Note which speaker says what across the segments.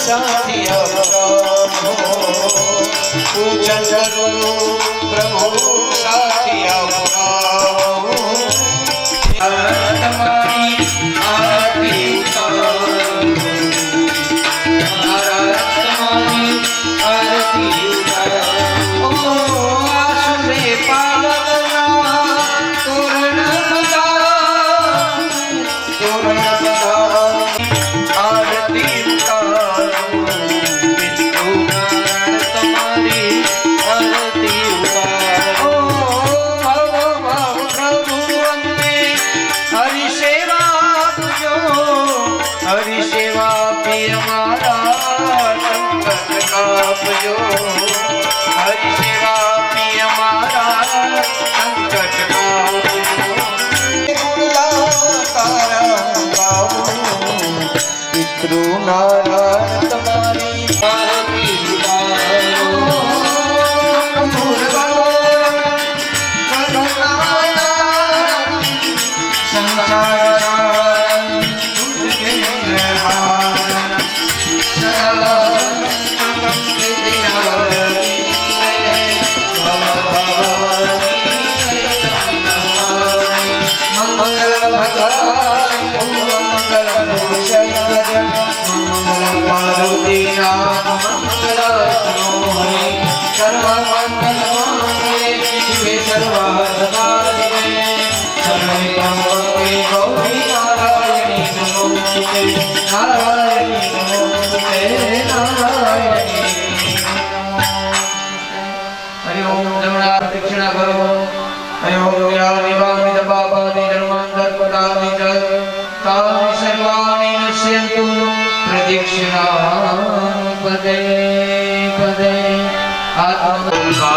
Speaker 1: साथी प्रभु पूजन करो प्रभु साथी तुम्हारी आरती जो हरि सेवा पी हमारा संकट पितृ नारायण तुम्हारी दक्षिणा करो हरिओम निवामित पापानि धर्मांतर पदानि च तानि सर्वाणि नश्यन्तु प्रदक्षिणा पदे पदे आत्मा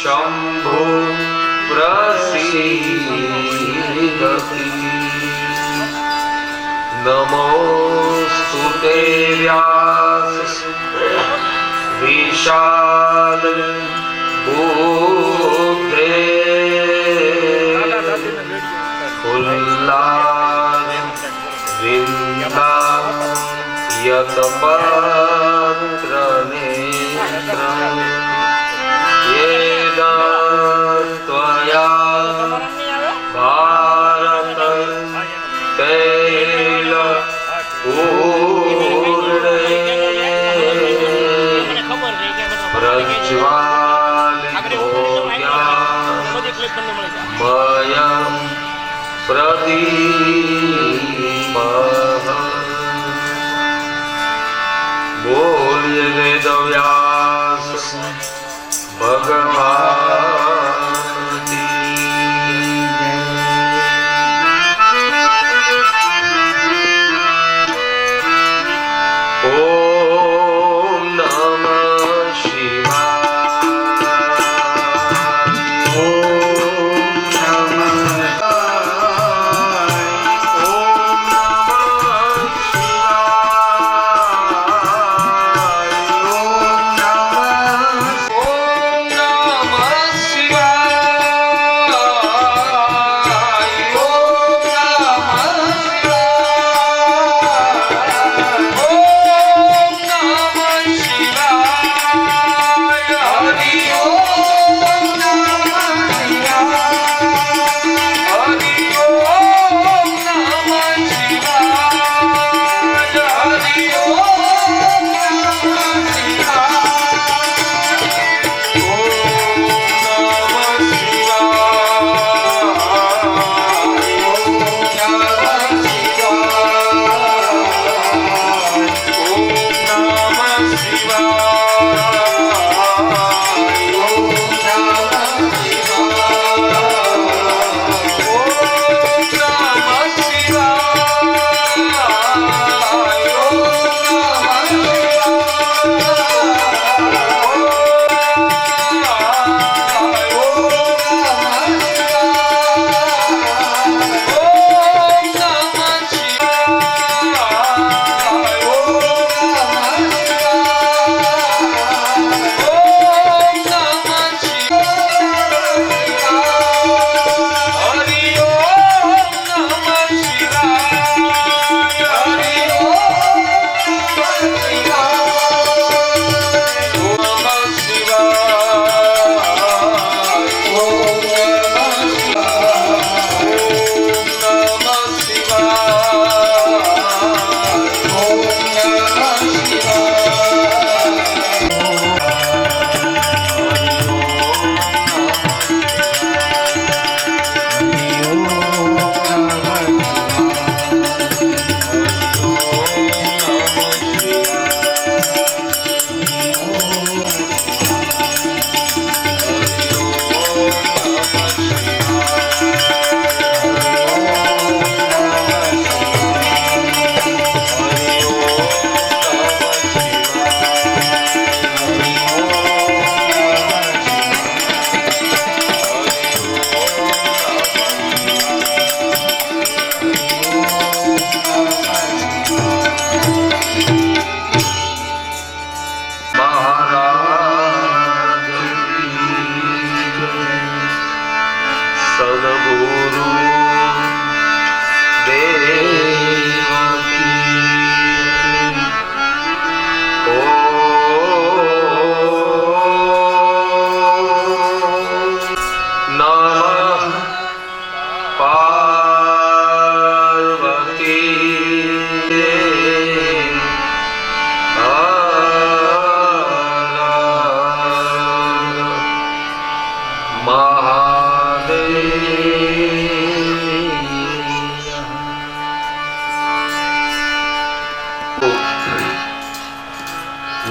Speaker 2: शंभो प्रसीदति नमोस्तुते व्यास विशाल बुद्धे यतपत्रनेत्रं येन त्वया भारत तैल प्रज्वालितो मयं प्रदीपः बोलिए वेदव्यास भगवान की ओम नमः शिवाय।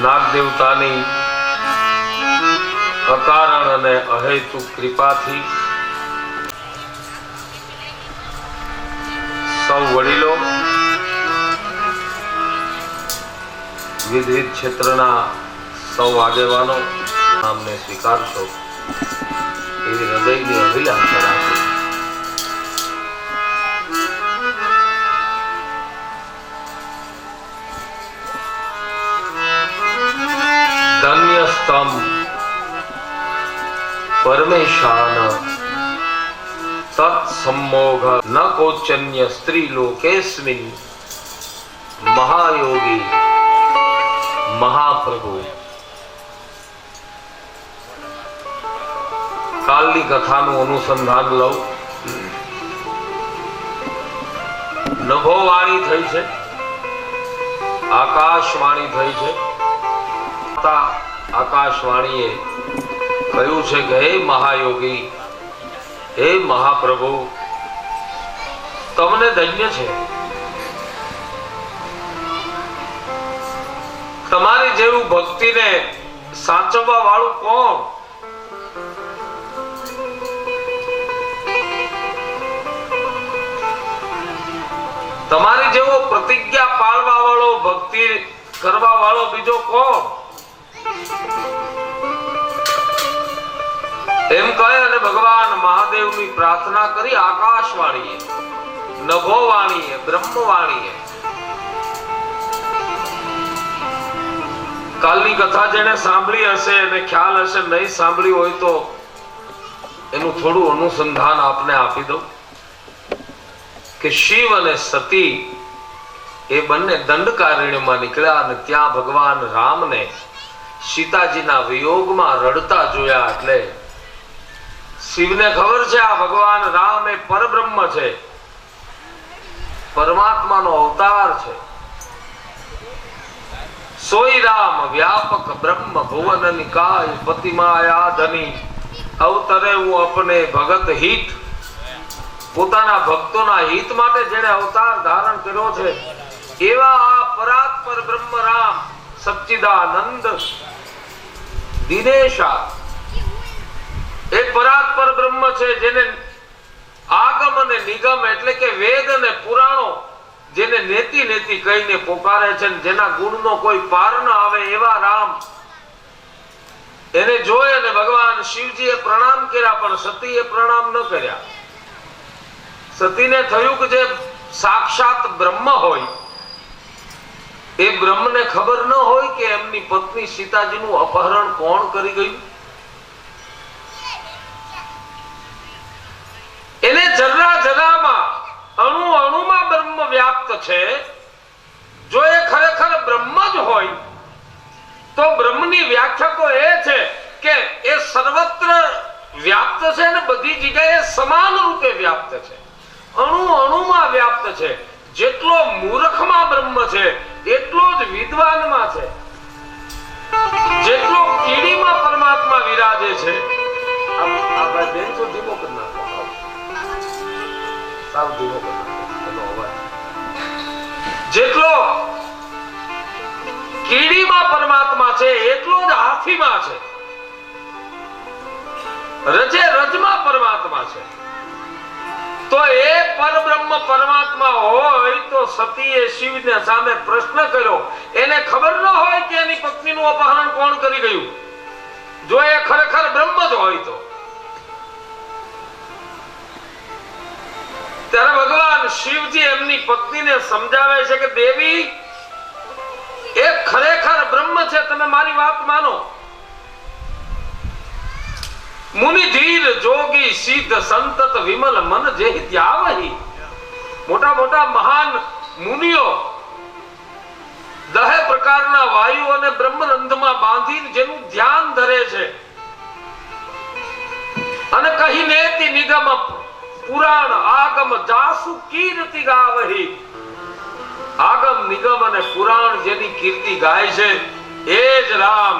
Speaker 2: નાગ દેવતાની અકારણ અને અહેતુક કૃપાથી સૌ વડીલો વિવિધ ક્ષેત્રના સૌ આગેવાનો નામને સ્વીકારશો। એવી હૃદયની અભિલાષા રાખો. ધન્યસ્તમ પરમેશાન તત્સમ્મોઘ ન કોચન્ય સ્ત્રી લોકેસ્મિન મહાયોગી મહાપ્રભુ. કાલની કથાનું અનુસંધાન લઉં. નભોવાણી થઈ છે, આકાશવાણી થઈ છે. આકાશવાણીએ કહ્યું છે કે હે મહાયોગી, હે મહાપ્રભુ, તમને ધન્ય છે. તમારી જેવું ભક્તિને સાચવવા વાળું કોણ? તમારી જેવો પ્રતિજ્ઞા પાળવા વાળો, ભક્તિ કરવા વાળો બીજો કોણ? એમ કહે અને ભગવાન મહાદેવની પ્રાર્થના કરી આકાશવાણીએ, નભોવાણીએ, બ્રહ્મવાણીએ. કાલની કથા જેને સાંભળી હશે અને ખ્યાલ હશે, નહીં સાંભળી હોય તો એનું થોડું અનુસંધાન આપને આપી દઉં કે શિવ અને સતી એ બંને દંડકારણ્યમાં નીકળ્યા અને ત્યાં ભગવાન રામને સીતાજીના વિયોગમાં રડતા જોયા. એટલે શિવને ખબર છે આ ભગવાન રામ એ પરબ્રહ્મ છે, પરમાત્માનો અવતાર છે. સોઈ રામ વ્યાપક બ્રહ્મ ભુવન નિકાય પતિમાયા ધની અવતરે હું અપને ભગત હિત. પોતાના ભક્તોના હિત માટે જેને અવતાર ધારણ કર્યો છે એવા આ પરાત્પર બ્રહ્મ રામ સચ્ચિદાનંદ દિનેશા એ પરાત્પર બ્રહ્મ છે, જેને આગમ અને નિગમ એટલે કે વેદ અને પુરાણો જેને નેતિ નેતિ કહીને પોકારે છે, જેના ગુણનો કોઈ પાર ન આવે એવા રામ. એને જોઈ અને ભગવાન શિવજીએ પ્રણામ કર્યા, પણ સતીએ પ્રણામ ન કર્યા. સતીને થયું કે જે સાક્ષાત બ્રહ્મ હોય એ બ્રહ્મને ખબર ન હોય કે એમની પત્ની સીતાજીનું અપહરણ કોણ કરી ગયું. એને જરા જરામાં, અણુ અણુમાં બ્રહ્મ વ્યાપ્ત છે. જો એ ખરેખર બ્રહ્મ જ હોય તો બ્રહ્મની વ્યાખ્યા તો એ છે કે એ સર્વત્ર વ્યાપ્ત છે અને બધી જગ્યાએ સમાન રૂપે વ્યાપ્ત છે, અણુ અણુમાં વ્યાપ્ત છે. જેટલો મૂર્ખમાં બ્રહ્મ છે એટલો જ વિદ્વાનમાં છે, જેટલો કીડીમાં પરમાત્મા વિરાજે છે. આ ભાઈ બેન તો ધીમો કરી નાખો, સાવ ધીમો કરી નાખો એનો અવાજ. જેટલો કીડીમાં પરમાત્મા છે એટલો જ હાથીમાં છે, રજે રજમાં પરમાત્મા છે. તો એ પરબ્રહ્મ પરમાત્મા હોય તો સતીએ શિવને સામે પ્રશ્ન કર્યો. એને ખબર ન હોય કે એની પત્નીનું અપહરણ કોણ કરી ગયું. જો એ ખરેખર બ્રહ્મ જ હોય તો ત્યારે ભગવાન શિવજી એમની પત્નીને સમજાવે છે કે દેવી, એ ખરેખર બ્રહ્મ છે, તમે મારી વાત માનો. મુનિ ધીર જોગી સિદ્ધ સંતત વિમલ મન જેહિ ત્યાવહી. મોટા મોટા મહાન મુનિઓ 10 પ્રકારના વાયુઓને બ્રહ્મરંધમાં બાંધીને જેનું ધ્યાન ધરે છે અને કહીને તિ નિગમ પુરાણ આગમ જાસુ કીર્તિ ગાવહી. આગમ નિગમ અને પુરાણ જેની કીર્તિ ગાય છે એ જ રામ,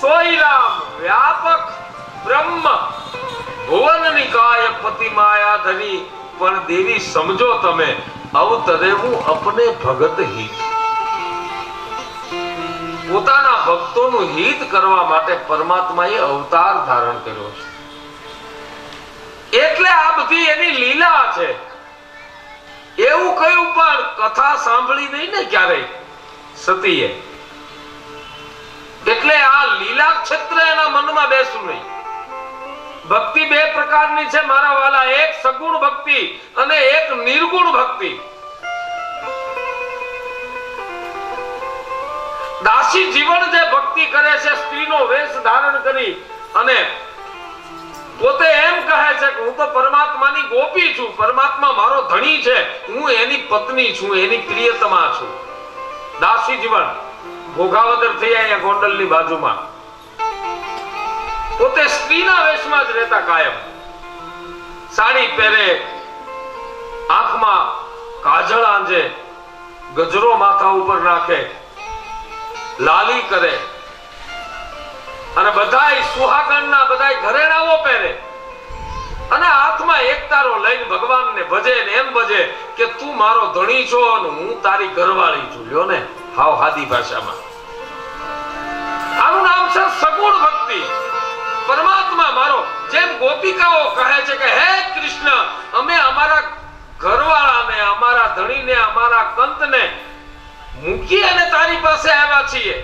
Speaker 2: સોઈ રામ વ્યાપક બ્રહ્મ ભુવન નિકાય પતિ માયા ધની. પણ દેવી સમજો તમે, અવતરે હું અપને ભગત હિત. પોતાના ભક્તોનું હિત કરવા માટે પરમાત્માએ અવતાર ધારણ કર્યો છે. એટલે આ બધી એની લીલા છે. એવું કયું પણ કથા સાંભળી નહીં ને ક્યારેય સતીએ. એટલે આ લીલા ક્ષેત્ર એના મનમાં બેસવું નહીં. ભક્તિ બે પ્રકારની છે મારા વાલા, એક સગુણ ભક્તિ અને એક નિર્ગુણ ભક્તિ. દાસી જીવન જે ભક્તિ કરે છે, સ્ત્રીનો વેશ ધારણ કરી અને પોતે એમ કહે છે કે હું તો પરમાત્માની ગોપી છું, પરમાત્મા મારો ધણી છે, હું એની પત્ની છું, એની પ્રિયતમા છું. દાસી જીવન ભોગાવદર થઈ અહીંયા ગોંડલની બાજુમાં પોતે સ્ત્રીના વેશમાં જ રહેતા, કાયમ સાડી પહેરે, આંખમાં કાજળ આંજે, ગજરો માથા ઉપર નાખે, લાલી કરે અને બધાય સુહાગણના બધાય ઘરેણાઓ પહેરે અને હાથમાં એક તારો લઈને ભગવાનને ભજે ને એમ ભજે કે તું મારો ધણી છો અને હું તારી ઘરવાળી છું. લ્યો ને, હાવ હાદી ભાષામાં. આનું નામ છે સગુણ ભક્તિ. પરમાત્મા મારો, જેમ ગોપિકાઓ કહે છે કે હે કૃષ્ણ, અમે અમારા ઘરવાળાને, અમારા ધણીને, અમારા કંતને મૂકી અને તારી પાસે આવ્યા છીએ.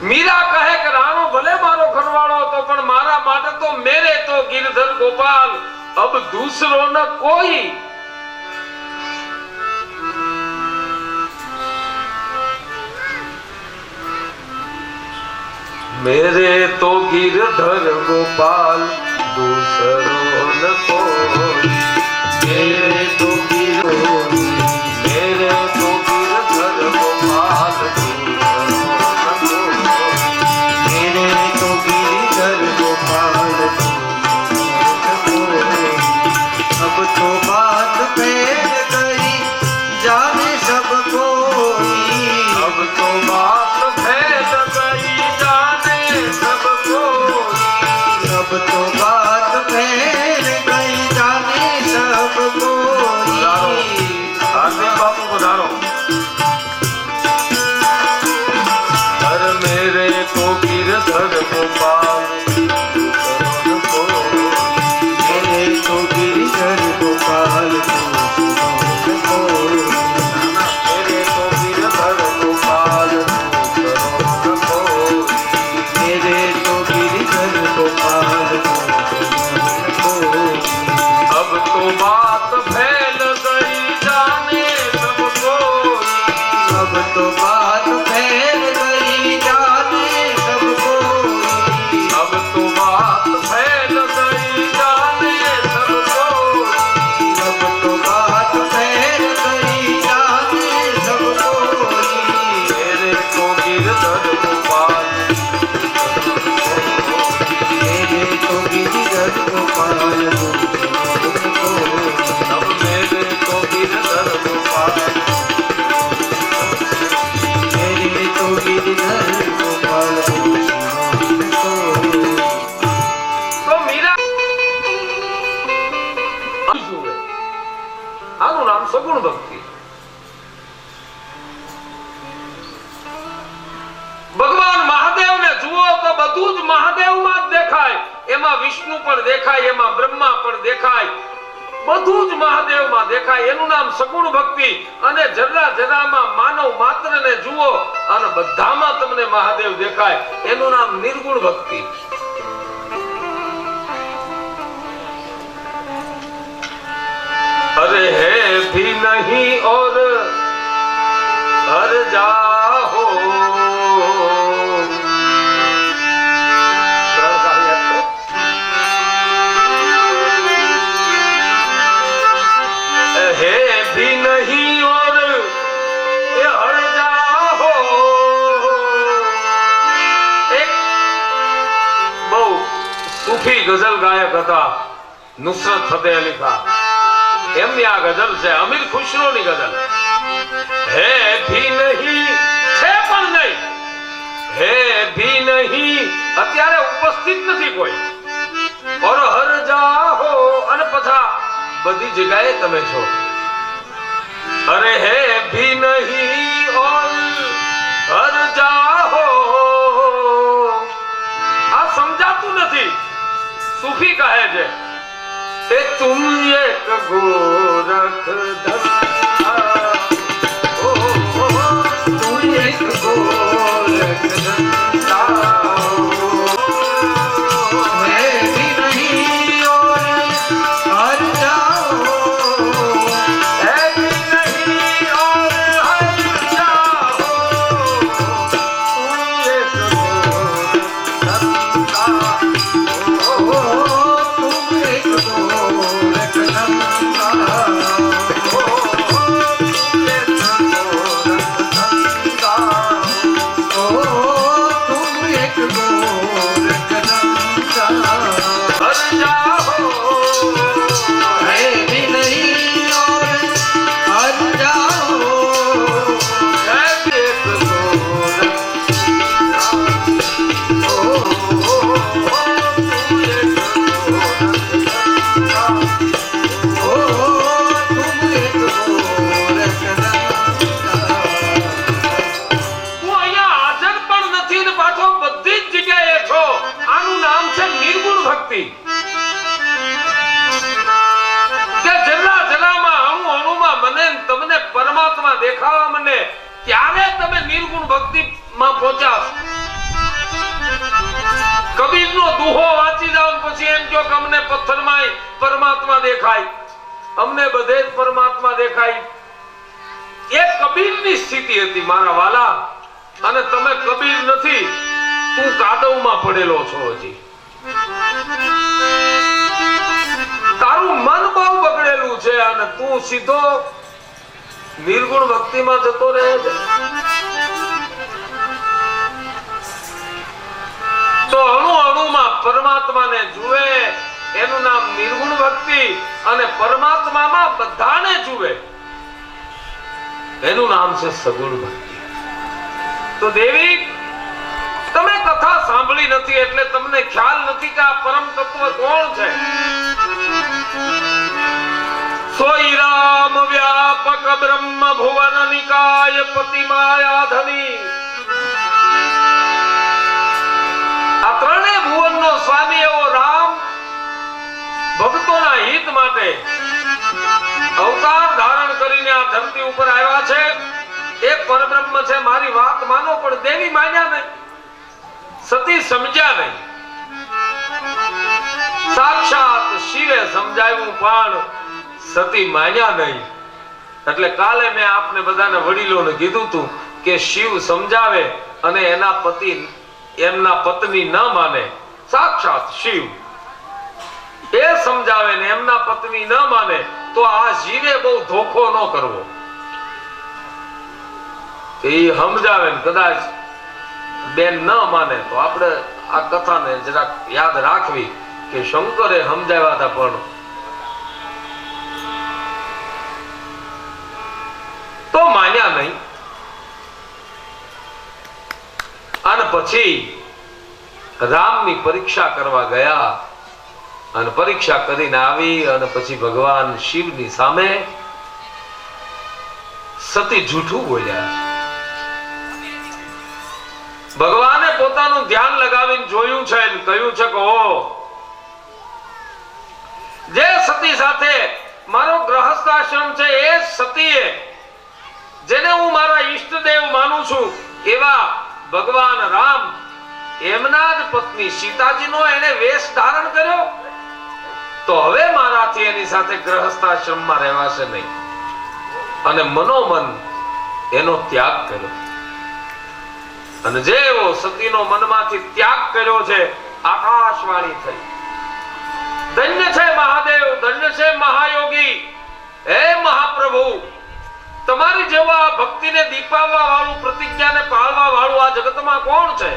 Speaker 2: મીરા કહે કે રાણો ભલે મારો ઘરવાળો હતો, પણ મારા માટે તો મેરે તો गिरधर गोपाल अब दूसरो न कोई. मेरे तो गिरधर गोपाल दूसरो न कोई. मेरे तो गिरधर गोपाल
Speaker 1: अब तो बात फैल गई जाने सब कोई.
Speaker 2: अब तो बात फैल गई जाने सब कोई.
Speaker 1: अब तो बात फैल गई जाने सब कोई.
Speaker 2: हार्दिक बापू पधारो. हर मेरे तो गिरधर गोपाल સગુણ ભક્તિ. ભગવાન મહાદેવને જુઓ તો બધું જ મહાદેવમાં જ દેખાય. એમાં વિષ્ણુ પણ દેખાય, એમાં બ્રહ્મા પણ દેખાય, બધું જ મહાદેવમાં દેખાય. એનું નામ સગુણ ભક્તિ. અને જરાજરામાં માનવ માત્રને જુઓ અને બધામાં તમને મહાદેવ દેખાય, એનું નામ નિર્ગુણ ભક્તિ. अरे है भी नहीं और हर जाहो. है भी नहीं और ये हर जाहो. एक બહુ સૂફી ગઝલ ગાયક હતા નુસરત ફતેહ અલી ખાન. એમની આ ગઝલ છે, અમીર ખુશરોની ગઝલ. હે ભી નહીં, છે પણ નહીં, હે ભી નહીં, અત્યારે ઉપસ્થિત નથી કોઈ. ઓર હર જાહો, અને પછા બધી જગ્યાએ તમે છો. અરે હે ભી નહીં ઓર હર જાહો. આ સમજાતું નથી. સૂફી કહે છે એ तुम एक गोरख धंधा, ओ तुम एक गोरख धंधा. દેખાવા મને ત્યારે તમે નિર્ગુણ ભક્તિમાં પહોંચ્યા. કબીરનો દુહો વાંચી જાઓ પછી એમ કહો કે અમને પથ્થરમાં પરમાત્મા દેખાય, અમને બધે જ પરમાત્મા દેખાય. એ કબીરની સ્થિતિ હતી મારા વાલા, અને તમે કબીર નથી, તું કાદવમાં પડેલો છો. હજી તારું મન બહુ બગડેલું છે અને તું સીધો નિર્ગુણ ભક્તિમાં જતો રહે છે. તો અણુ અણુમાં પરમાત્માને જુએ એનું નામ નિર્ગુણ ભક્તિ, અને પરમાત્મામાં બધાને જુએ એનું નામ છે સગુણ ભક્તિ. તો દેવી, તમે કથા સાંભળી નથી એટલે તમને ખ્યાલ નથી કે આ પરમ તત્વ કોણ છે. સોઈ રામ વ્યાપક બ્રહ્મ ભુવન નિકાય પતિ માયાધની. આ ત્રણેય ભુવનનો સ્વામી એવો રામ ભક્તોના હિત માટે અવતાર ધારણ કરીને આ ધરતી ઉપર આવ્યા છે. એ પરબ્રહ્મ છે. મારી વાત માનો, પણ દેવી માન્યા નહીં, સતી સમજ્યા નહીં. સાક્ષાત શિવે સમજાવ્યું પણ સતી માન્યા નહીં. એટલે કાલે મેં આપને બધાને વડીલોને કીધું હતું કે શિવ સમજાવે અને એના પતિ એમના પત્ની ન માને. સાક્ષાત શિવ એ સમજાવે ને એમના પત્ની ન માને તો આ શિવે બહુ ધોખો ન કરવો. એ સમજાવે ને કદાચ બેન ન માને તો આપણે આ કથાને જરાક યાદ રાખવી કે શંકરે સમજાવ્યા હતા પણ તો માન્યા નહીં. અને પછી રામની પરીક્ષા કરવા ગયા અને પરીક્ષા કરીને આવી અને પછી ભગવાન શિવની સામે સતી જૂઠું બોલ્યા. ભગવાને પોતાનું ધ્યાન લગાવીને જોયું છે અને કહ્યું છે કે ઓ જે સતી સાથે મારો ગ્રહસ્થાશ્રમ છે એ સતીએ જેને હું મારા ઈષ્ટદેવ માનું છું એવા ભગવાન રામ એમના જ પત્ની સીતાજીનો એને વેશ ધારણ કર્યો, તો હવે મારાથી એની સાથે ગ્રહસ્થાશ્રમમાં રહેવાશે નહીં. અને મનોમન એનો ત્યાગ કર્યો. અને જેવો સતીનો મનમાંથી ત્યાગ કર્યો છે આકાશવાણી થઈ. ધન્ય છે મહાદેવ, ધન્ય છે મહાયોગી. હે મહાપ્રભુ, તમારી જેવા ભક્તિને દીપાવવા વાળું, પ્રતિજ્ઞાને પાળવા વાળું આ જગતમાં કોણ છે?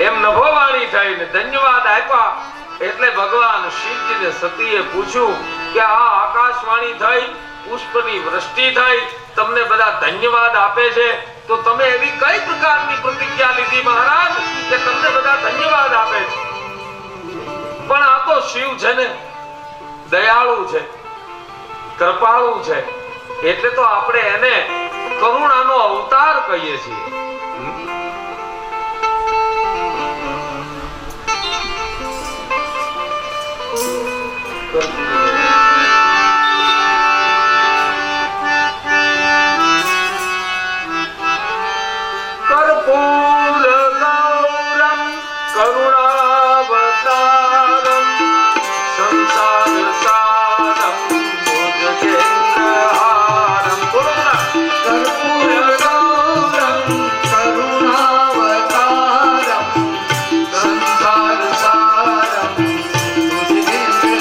Speaker 2: એમ નભોવાણી થઈને ધન્યવાદ આપ્યા. એટલે ભગવાન શિવજીને સતીએ પૂછ્યું કે આ આકાશવાણી થઈ, પુષ્પની વૃષ્ટિ થઈ, તમને બધા ધન્યવાદ આપે છે, તો તમે એવી કઈ પ્રકારની પ્રતિજ્ઞા લીધી મહારાજ કે તમને બધા ધન્યવાદ આપે છે? પણ આ તો શિવ છે ને, દયાળુ છે, કૃપાળુ છે, એટલે તો આપણે એને કરુણાનો અવતાર કહીએ છીએ.